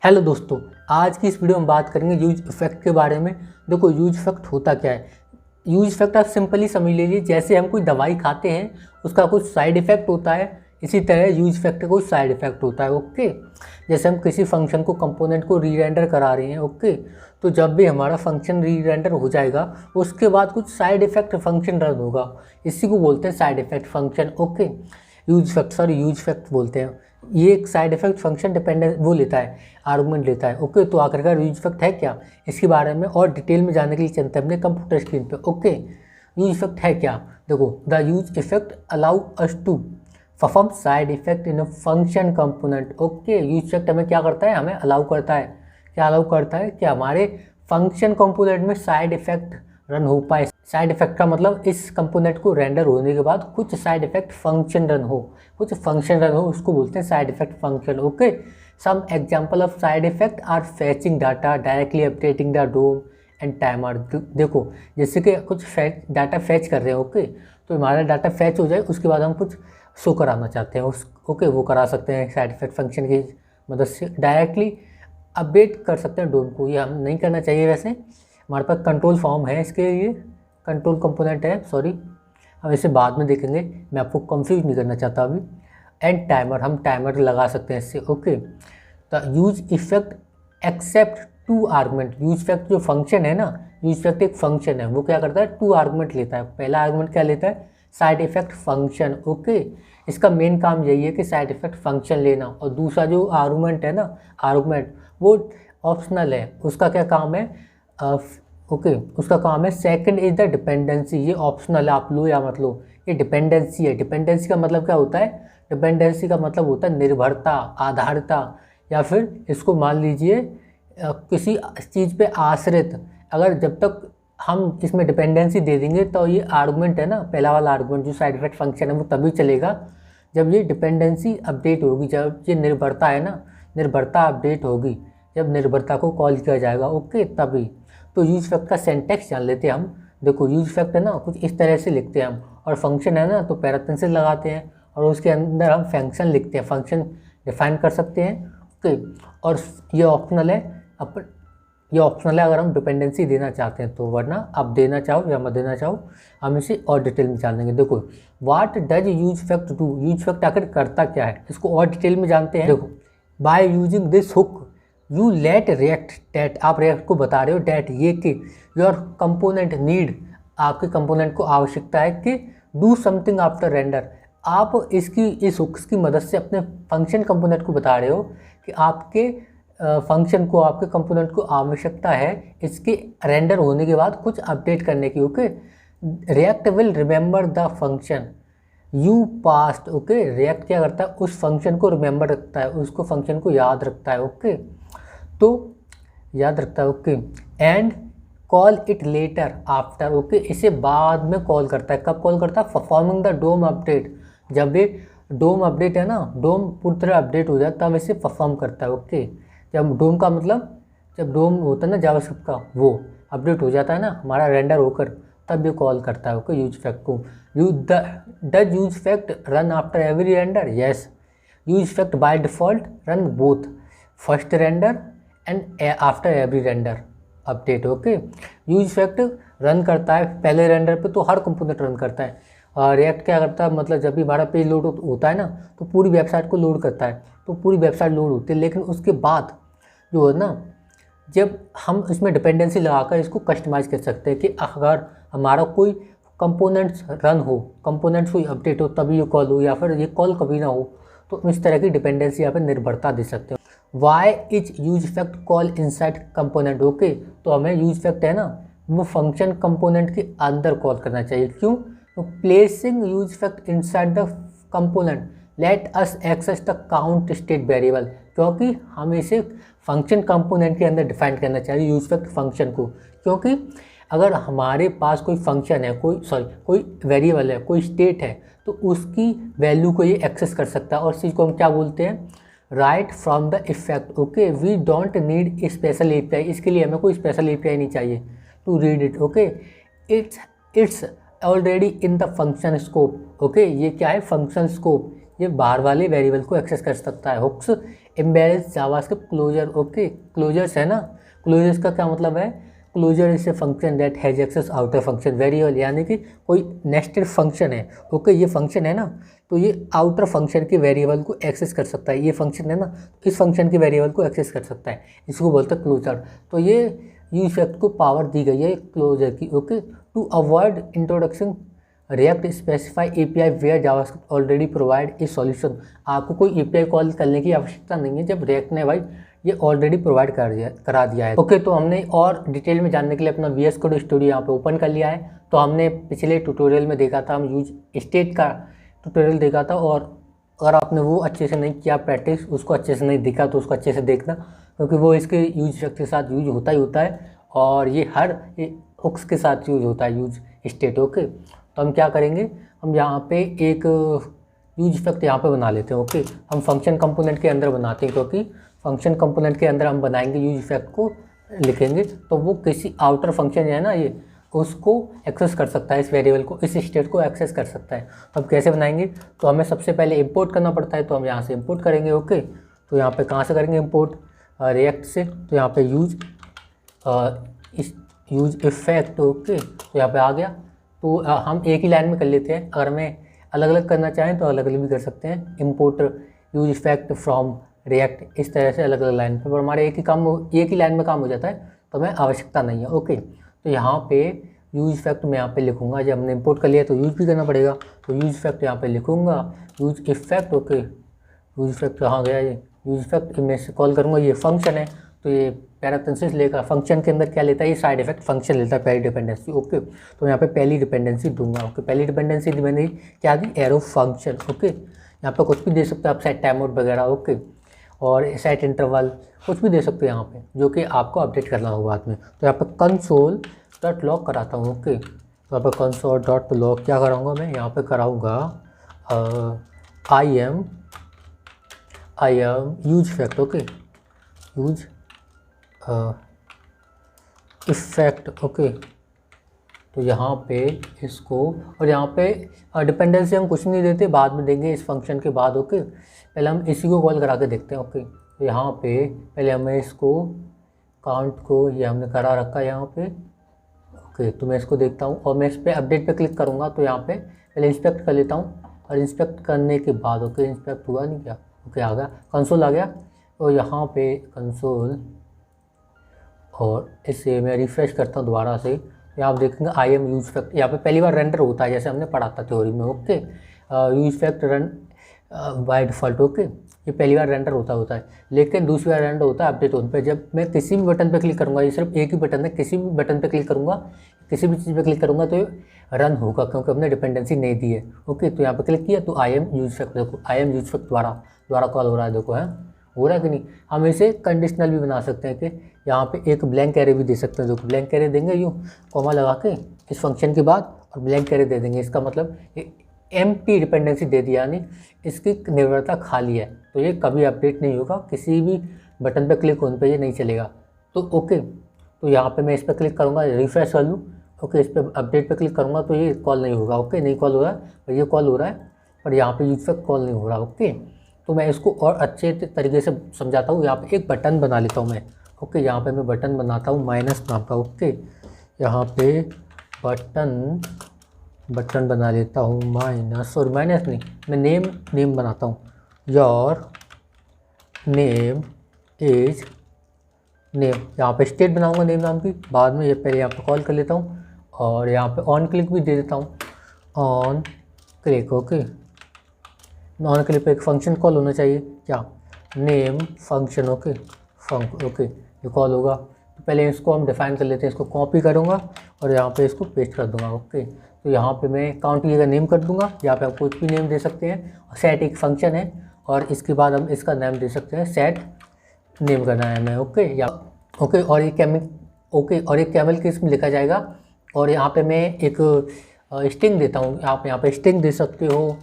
Hello दोस्तों, आज की इस वीडियो में बात करेंगे यूज इफेक्ट के बारे में। देखो, यूज इफेक्ट होता क्या है। यूज इफेक्ट आप सिंपली समझ लीजिए, जैसे हम कोई दवाई खाते हैं उसका कुछ साइड इफेक्ट होता है, इसी तरह यूज इफेक्ट का कोई साइड इफेक्ट होता है। ओके, जैसे हम किसी फंक्शन को कंपोनेंट को रीरेंडर करा रहे हैं। ओके, तो जब भी हमारा फंक्शन रीरेंडर हो जाएगा उसके बाद कुछ साइड इफेक्ट फंक्शन रन होगा, इसी को बोलते हैं side effect function. Okay, use effect बोलते हैं। ये एक साइड इफेक्ट फंक्शन डिपेंडेंस वो लेता है, आर्गुमेंट लेता है। ओके, तो आखिरकार यूज इफेक्ट है क्या, इसके बारे में और डिटेल में जानने के लिए चलते हैं अपने कंप्यूटर स्क्रीन पे। ओके, यूज इफेक्ट है क्या। देखो, the use effect allow us to perform side effect in a function component. Okay, use effect हमें क्या करता है, हमें अलाउ करता है, क्या अलाउ करता है कि हमारे फंक्शन कंपोनेंट में साइड इफेक्ट रन हो पाए। साइड इफेक्ट का मतलब इस कंपोनेंट को रेंडर होने के बाद कुछ साइड इफेक्ट फंक्शन रन हो, कुछ फंक्शन रन हो, उसको बोलते हैं side effect function. Okay, some example of side effect are fetching data, directly updating the DOM and timer. देखो, जैसे कि कुछ डाटा फैच कर रहे हैं। ओके, तो हमारा डाटा फैच हो जाए उसके बाद हम कुछ शो कराना चाहते हैं ओके, वो करा सकते हैं साइड इफेक्ट फंक्शन की मदद से। डायरेक्टली अपडेट कर सकते हैं डोम को, ये हम नहीं करना चाहिए। वैसे हमारे पास कंट्रोल फॉर्म है इसके लिए, कंट्रोल कंपोनेंट है, सॉरी, हम इसे बाद में देखेंगे, मैं आपको कंफ्यूज नहीं करना चाहता अभी। एंड टाइमर, हम टाइमर लगा सकते हैं इससे। ओके, तो use effect accept two argument. Use effect जो फंक्शन है ना, यूज इफेक्ट एक फंक्शन है, वो क्या करता है, टू आर्गुमेंट लेता है। पहला आर्गुमेंट क्या लेता है, साइड इफेक्ट फंक्शन। ओके, इसका मेन काम यही है कि साइड इफेक्ट फंक्शन लेना, और दूसरा जो आर्गुमेंट है ना, आर्गुमेंट वो ऑप्शनल है, उसका क्या काम है, ओके, उसका काम है सेकंड इज द डिपेंडेंसी। ये ऑप्शनल है, आप लो या मत लो, ये डिपेंडेंसी है। डिपेंडेंसी का मतलब क्या होता है, डिपेंडेंसी का मतलब होता है निर्भरता, आधारिता, या फिर इसको मान लीजिए किसी चीज़ पे आश्रित। अगर जब तक हम इसमें डिपेंडेंसी दे देंगे तो ये आर्गुमेंट है ना, पहला वाला आर्गुमेंट जो साइड इफेक्ट फंक्शन है वो तभी चलेगा जब ये डिपेंडेंसी अपडेट होगी, जब ये निर्भरता है ना, निर्भरता अपडेट होगी, जब निर्भरता को कॉल किया जाएगा। ओके, तभी। तो यूज इफेक्ट का सिंटैक्स जान लेते हैं हम। देखो, यूज इफेक्ट है ना, कुछ इस तरह से लिखते हैं हम, और फंक्शन है ना तो पैरेंथेसिस लगाते हैं, और उसके अंदर हम फंक्शन लिखते हैं, फंक्शन डिफाइन कर सकते हैं। ओके, और ये ऑप्शनल है, ये ऑप्शनल है अगर हम डिपेंडेंसी देना चाहते हैं तो, वरना आप देना चाहो या मत देना चाहो, हम इसे और डिटेल में जान लेंगे। देखो, what does use effect do, use effect आखिर करता क्या है, इसको और डिटेल में जानते हैं। देखो, by using this hook you let React that, आप रिएक्ट को बता रहे हो डेट ये कि योर कंपोनेंट नीड, आपके कंपोनेंट को आवश्यकता है कि डू समथिंग आफ्टर रेंडर। आप इस हुक्स की मदद से अपने फंक्शन कंपोनेंट को बता रहे हो कि आपके फंक्शन को, आपके कंपोनेंट को आवश्यकता है इसके रेंडर होने के बाद कुछ अपडेट करने की। Okay, react will remember the function you past. Okay, react क्या करता है, उस फंक्शन को रिमेंबर रखता है, उसको फंक्शन को याद रखता है। ओके, तो याद रखता है। Okay, and call it later after. Okay, इसे बाद में कॉल करता है, कब कॉल करता है, परफॉर्मिंग द डोम अपडेट। जब ये डोम अपडेट है ना, डोम पूरी तरह अपडेट हो जाए तब इसे परफॉर्म करता है। ओके, जब डोम का मतलब, जब डोम होता है ना जावास्क्रिप्ट का, वो अपडेट हो जाता है ना हमारा रेंडर होकर, तब ये कॉल करता है। ओके, यूज इफेक्ट को। Does use effect run after every render, yes. Use effect by default run both first render and after every render update. Okay, use effect run करता है पहले रेंडर पे तो हर कंपोनेंट रन करता है, और react क्या करता है, मतलब जब भी हमारा पेज लोड होता है ना तो पूरी वेबसाइट को लोड करता है, तो पूरी वेबसाइट लोड होती है। लेकिन उसके बाद जो है ना, जब हम इसमें डिपेंडेंसी लगाकर इसको कस्टमाइज़ कर सकते हैं कि अगर हमारा कोई कंपोनेंट्स रन हो, कंपोनेंट्स कोई अपडेट हो तभी ये कॉल हो, या फिर ये कॉल कभी ना हो, तो इस तरह की डिपेंडेंसी यहाँ पर निर्भरता दे सकते हो। Why is use effect call inside component. Okay, तो हमें यूज इफेक्ट है ना वो फंक्शन कंपोनेंट के अंदर कॉल करना चाहिए। क्यों, तो placing use effect inside the component let us access the count state variable, क्योंकि हम इसे फंक्शन कंपोनेंट के अंदर डिफाइन करना चाहिए यूज इफेक्ट फंक्शन को। क्योंकि अगर हमारे पास कोई फंक्शन है, कोई वेरिएबल है, कोई स्टेट है, तो उसकी वैल्यू को ये एक्सेस कर सकता है, और इस चीज़ को हम क्या बोलते हैं, right from the effect. Okay, we don't need special API, इसके लिए हमें कोई स्पेशल एपीआई नहीं चाहिए to read it. Okay, it's already in the function scope. Okay, ये क्या है, फंक्शन स्कोप, ये बाहर वाले वेरिएबल को एक्सेस कर सकता है। Hooks embedded JavaScript closure. Okay, closures है ना, क्लोजर्स का क्या मतलब है, closure is a function that has access outer function variable, यानी कि कोई नेस्टेड फंक्शन है। ओके, ये फंक्शन है ना, तो ये आउटर फंक्शन के वेरिएबल को एक्सेस कर सकता है। ये फंक्शन है ना, इस फंक्शन के वेरिएबल को एक्सेस कर सकता है, इसको बोलते हैं क्लोजर। तो ये यूज इफेक्ट को पावर दी गई है क्लोजर की। Okay, to avoid introduction React specify API where JavaScript already provide a solution. आपको कोई एपीआई कॉल करने की आवश्यकता नहीं है जब रिएक्ट ने भाई ये ऑलरेडी प्रोवाइड करा दिया है। ओके, तो हमने और डिटेल में जानने के लिए अपना VS कोड स्टूडियो यहाँ पे ओपन कर लिया है। तो हमने पिछले ट्यूटोरियल में देखा था, हम यूज स्टेट का ट्यूटोरियल देखा था, और अगर आपने वो अच्छे से नहीं किया प्रैक्टिस, उसको अच्छे से नहीं दिखा, तो उसको अच्छे से देखना, क्योंकि वो इसके यूज इफेक्ट के साथ यूज होता ही होता है, और ये हर हुक्स के साथ यूज होता है यूज स्टेट। ओके, तो हम क्या करेंगे, हम यहाँ पे एक यूज इफेक्ट यहाँ पे बना लेते हैं। ओके, हम फंक्शन कंपोनेंट के अंदर बनाते हैं, क्योंकि फंक्शन कंपोनेंट के अंदर हम बनाएंगे यूज इफेक्ट को लिखेंगे, तो वो किसी आउटर फंक्शन है ना, ये उसको एक्सेस कर सकता है, इस वेरिएबल को, इस स्टेट को एक्सेस कर सकता है। तो अब कैसे बनाएंगे, तो हमें सबसे पहले इंपोर्ट करना पड़ता है, तो हम यहाँ से इंपोर्ट करेंगे। ओके, तो यहाँ पे कहाँ से करेंगे इंपोर्ट, रिएक्ट से। तो यहाँ पे यूज इफेक्ट। ओके, तो यहाँ पे आ गया। तो हम एक ही लाइन में कर लेते हैं, अगर हमें अलग अलग करना चाहें तो अलग अलग भी कर सकते हैं। Import use effect from react, इस तरह से अलग अलग लाइन पर हमारे एक ही लाइन में काम हो जाता है, तो हमें आवश्यकता नहीं है। ओके, तो यहाँ पे यूज इफेक्ट मैं यहाँ पे लिखूँगा, जब हमने इंपोर्ट कर लिया तो यूज भी करना पड़ेगा, तो यूज इफेक्ट यहाँ पे लिखूँगा, use effect. Okay, use effect कहाँ गया ये, यूज इफेक्ट मैं से कॉल करूँगा, ये फंक्शन है, तो ये पैराथेसिस लेगा, फंक्शन के अंदर क्या लेता है, ये साइड इफेक्ट फंक्शन लेता है, पहली डिपेंडेंसी। ओके, तो यहाँ पे पहली डिपेंडेंसी दूंगा। ओके, पहली डिपेंडेंसी मैंने क्या दी, एरो फंक्शन। ओके, यहाँ पे कुछ भी दे सकते हो आप, सेट टाइम मोड वगैरह। ओके, और सेट इंटरवल कुछ भी दे सकते हो यहाँ पे, जो कि आपको अपडेट करना होगा बाद में। तो यहाँ पे कंसोल डॉट लॉग कराता हूँ। ओके, तो यहाँ पे कंसोल डॉट लॉग क्या कराऊँगा मैं, यहाँ पे कराऊँगा I am use effect. Okay, use effect. Okay, तो यहाँ पे इसको, और यहाँ पे डिपेंडेंसी हम कुछ नहीं देते, बाद में देंगे इस फंक्शन के बाद। ओके, पहले हम इसी को कॉल करा के देखते हैं। ओके, तो यहाँ पे पहले हमें इसको काउंट को, ये हमने करा रखा है यहाँ पे। ओके, तो मैं इसको देखता हूँ, और मैं इस पर अपडेट पे क्लिक करूँगा, तो यहाँ पे पहले इंस्पेक्ट कर लेता हूँ, और इंस्पेक्ट करने के बाद, ओके, इंस्पेक्ट हुआ नहीं क्या, ओके, आ गया, कंसोल आ गया। तो यहाँ पे कंसोल, और इसे मैं रिफ्रेश करता हूँ दोबारा से, तो आप देखेंगे आई एम यूज इफेक्ट, यहाँ पे पहली बार रेंडर होता है, जैसे हमने पढ़ा था थ्योरी में। Okay, use effect run by default. Okay, ये पहली बार रेंडर होता है, लेकिन दूसरी बार रेंडर होता है अपडेट होने पे, जब मैं किसी भी बटन पे क्लिक करूँगा, ये सिर्फ एक ही बटन है, किसी भी बटन पे क्लिक करूँगा, किसी भी चीज़ पे क्लिक करूँगा तो रन होगा, क्योंकि हमने डिपेंडेंसी नहीं दी है। ओके, तो यहाँ पे क्लिक किया तो आई एम यूज इफेक्ट, देखो आई एम यूज इफेक्ट द्वारा कॉल हो रहा है, देखो है हो रहा है कि नहीं। हम इसे कंडीशनल भी बना सकते हैं कि यहाँ पे एक ब्लैंक एरे भी दे सकते हैं, जो ब्लैंक एरे देंगे यूँ कॉमा लगा के इस फंक्शन के बाद, और ब्लैंक एरे दे देंगे, इसका मतलब एम्प्टी डिपेंडेंसी दे दिया, यानी इसकी निर्भरता खाली है, तो ये कभी अपडेट नहीं होगा, किसी भी बटन पे क्लिक होने पे ये नहीं चलेगा। तो ओके, तो यहाँ पे मैं इस पर क्लिक करूँगा, रिफ्रेश कर लूँ। ओके, इस पर अपडेट पे क्लिक करूँगा तो ये कॉल नहीं होगा। ओके, नहीं कॉल हो रहा है, और ये कॉल हो रहा है, पर यहाँ पे यूज इफेक्ट कॉल नहीं हो रहा। ओके, तो मैं इसको और अच्छे तरीके से समझाता हूँ। यहाँ पे एक बटन बना लेता हूँ मैं। ओके, यहाँ पे मैं बटन बनाता हूँ माइनस नाम का। ओके, यहाँ पे बटन बना लेता हूँ माइनस, और माइनस नहीं, मैं नेम बनाता हूँ, योर नेम इज नेम। यहाँ पे स्टेट बनाऊँगा नेम नाम की, बाद में ये पहले यहाँ पे कॉल कर लेता हूँ, और यहाँ पे ऑन क्लिक भी दे देता हूँ, on click. Okay, on click पे एक फंक्शन कॉल होना चाहिए, क्या, नेम फंक्शन। ओके, ओके, ये कॉल होगा, तो पहले इसको हम डिफाइन कर लेते हैं, इसको कॉपी करूँगा और यहाँ पे इसको पेस्ट कर दूँगा। ओके, तो यहाँ पे मैं काउंट की जगह नेम कर दूँगा, यहाँ पे आप कुछ भी नेम दे सकते हैं। सेट एक फंक्शन है, और इसके बाद हम इसका नाम दे सकते हैं, सेट नेम करना है हमें। ओके, या ओके, और ये कैमल के इसमें लिखा जाएगा, और यहाँ पे मैं एक स्ट्रिंग देता हूँ, आप यहाँ पे स्ट्रिंग दे सकते हो,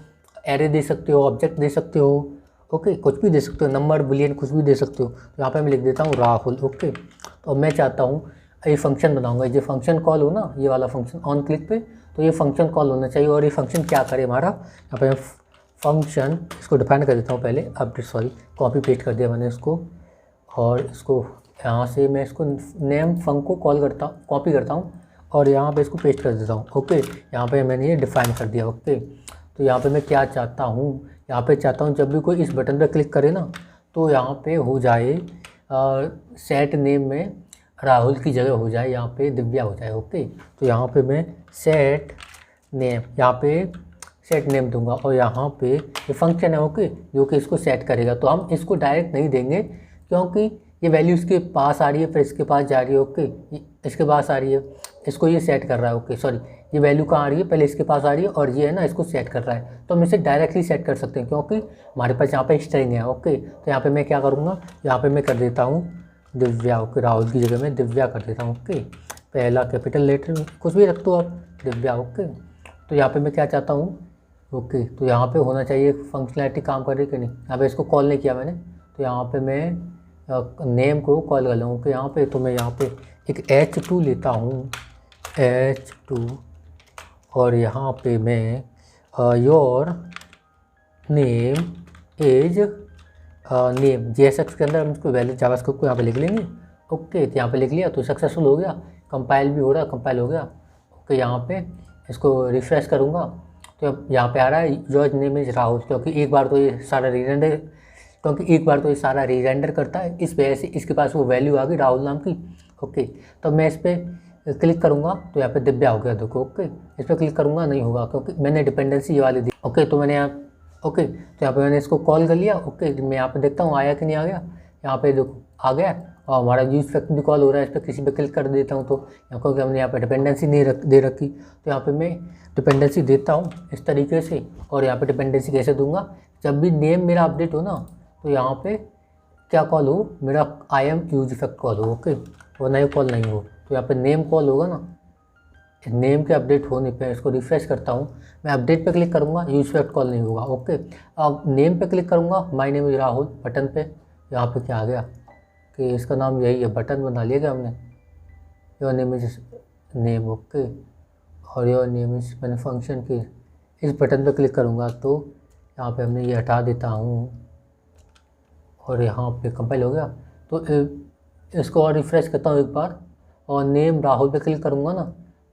एरे दे सकते हो, ऑब्जेक्ट दे सकते हो। ओके, कुछ भी दे सकते हो, नंबर बुलियन कुछ भी दे सकते हो। तो यहाँ पे मैं लिख देता हूँ राहुल। ओके, तो मैं चाहता हूँ ये फंक्शन बनाऊँगा, ये फंक्शन कॉल हो ना, ये वाला फंक्शन ऑन क्लिक पे, तो ये फंक्शन कॉल होना चाहिए, और ये फंक्शन क्या करे हमारा, यहाँ पे फंक्शन, इसको डिफाइन कर देता हूँ पहले, अपडेट सॉरी कॉपी पेस्ट कर दिया मैंने इसको, और इसको यहाँ से मैं इसको नेम फंक को कॉपी करता हूँ और यहाँ पे इसको पेस्ट कर देता हूँ। ओके, यहाँ पे मैंने ये डिफ़ाइन कर दिया। ओके, तो यहाँ पे मैं क्या चाहता हूँ, यहाँ पे चाहता हूँ जब भी कोई इस बटन पे क्लिक करे ना तो यहाँ पे हो जाए सेट नेम में राहुल की जगह हो जाए यहाँ पे दिव्या हो जाए। ओके, तो यहाँ पे मैं सेट नेम, यहाँ पे सेट नेम दूंगा और यहाँ पे ये फंक्शन है ओके जो कि इसको सेट करेगा। तो हम इसको डायरेक्ट नहीं देंगे क्योंकि ये वैल्यू इसके पास आ रही है, फिर इसके पास जा रही है। ओके, इसके पास आ रही है, इसको ये सेट कर रहा है। ओके सॉरी, ये वैल्यू कहाँ आ रही है, पहले इसके पास आ रही है और ये है ना इसको सेट कर रहा है। तो हम इसे डायरेक्टली सेट कर सकते हैं क्योंकि हमारे पास यहाँ पे स्ट्रिंग है। ओके, तो यहाँ पे मैं क्या करूँगा, यहाँ पे मैं कर देता हूँ दिव्या। ओके, राहुल की जगह मैं दिव्या कर देता हूँ। ओके, पहला कैपिटल लेटर कुछ भी रख दो आप, दिव्या। ओके, तो यहाँ पे मैं क्या चाहता हूँ, ओके तो यहाँ पे होना चाहिए फंक्शनैलिटी काम कर रही कि नहीं। यहाँ पे इसको कॉल नहीं किया मैंने, तो यहाँ पे मैं नेम को कॉल कर लूँ। ओके, यहाँ पे तो मैं यहाँ पे एक H2 लेता हूँ, H2, और यहाँ पे मैं your name is name JSX के अंदर हम इसको वैल्यू जावास्क्रिप्ट को यहाँ पे लिख लेंगे। ओके, तो यहाँ पे लिख लिया तो सक्सेसफुल हो गया, कंपाइल भी हो रहा, कंपाइल हो गया। ओके, यहाँ पे इसको रिफ्रेश करूँगा तो अब यहाँ पे आ रहा है योर नेम इज राहुल, क्योंकि एक बार तो ये सारा रीरेंडर करता है, इस वजह से इसके पास वो वैल्यू आ गई राहुल नाम की। ओके, तो मैं इस पर क्लिक करूँगा तो यहाँ पे दिव्या हो गया देखो। ओके, इस पर क्लिक करूँगा नहीं होगा क्योंकि मैंने डिपेंडेंसी ये वाली दी। ओके, तो मैंने यहाँ ओके तो यहाँ पे मैंने इसको कॉल कर लिया। ओके, मैं यहाँ पे देखता हूँ आया कि नहीं आ गया, यहाँ पे देखो आ गया और हमारा यूज फैक्ट भी कॉल हो रहा है। इस पर किसी पे क्लिक कर देता हूँ तो क्योंकि हमने यहाँ पे डिपेंडेंसी नहीं दे रखी, तो यहाँ पे मैं डिपेंडेंसी देता हूँ इस तरीके से। और यहाँ पे डिपेंडेंसी कैसे दूंगा, जब भी नेम मेरा अपडेट हो ना तो यहाँ पे क्या कॉल हो, मेरा IAM यूज इफेक्ट कॉल हो। ओके, वरना ये कॉल नहीं हो, तो यहाँ पे नेम कॉल होगा ना, नेम के अपडेट होने पे इसको रिफ्रेश करता हूँ, मैं अपडेट पे क्लिक करूँगा, यूज इफेक्ट कॉल नहीं होगा। ओके, अब नेम पे क्लिक करूँगा, my name is Rahul button पे, यहाँ पे क्या आ गया कि इसका नाम यही है, बटन बना लिया क्या हमने, your name is name. Okay, और योर नेम इज मैंने फंक्शन की, इस बटन पे क्लिक करूँगा तो यहाँ पे हमने ये हटा देता हूँ और यहाँ पे कंपाइल हो गया। तो इसको और रिफ्रेश करता हूँ एक बार और नेम राहुल पे क्लिक करूँगा ना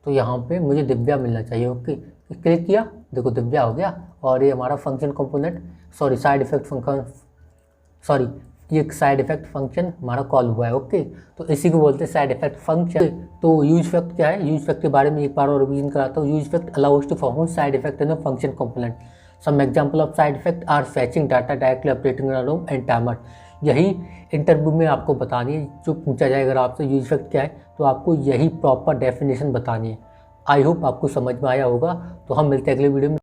तो यहाँ पे मुझे दिव्या मिलना चाहिए। ओके, क्लिक किया देखो दिव्या हो गया और ये हमारा function component side effect function हमारा कॉल हुआ है। ओके, तो इसी को बोलते हैं साइड इफेक्ट फंक्शन। तो यूज इफेक्ट क्या है, यूज इफेक्ट के बारे में एक बार और रिवीजन कराता हूँ। Use effect allows to perform side effect in a function component. Some example of side effect are fetching data directly updating alarm and timer. यही इंटरव्यू में आपको बतानी है, जो पूछा जाए अगर आपसे यूज इफेक्ट क्या है तो आपको यही प्रॉपर डेफिनेशन बतानी है। आई होप आपको समझ में आया होगा। तो हम मिलते हैं अगले वीडियो में।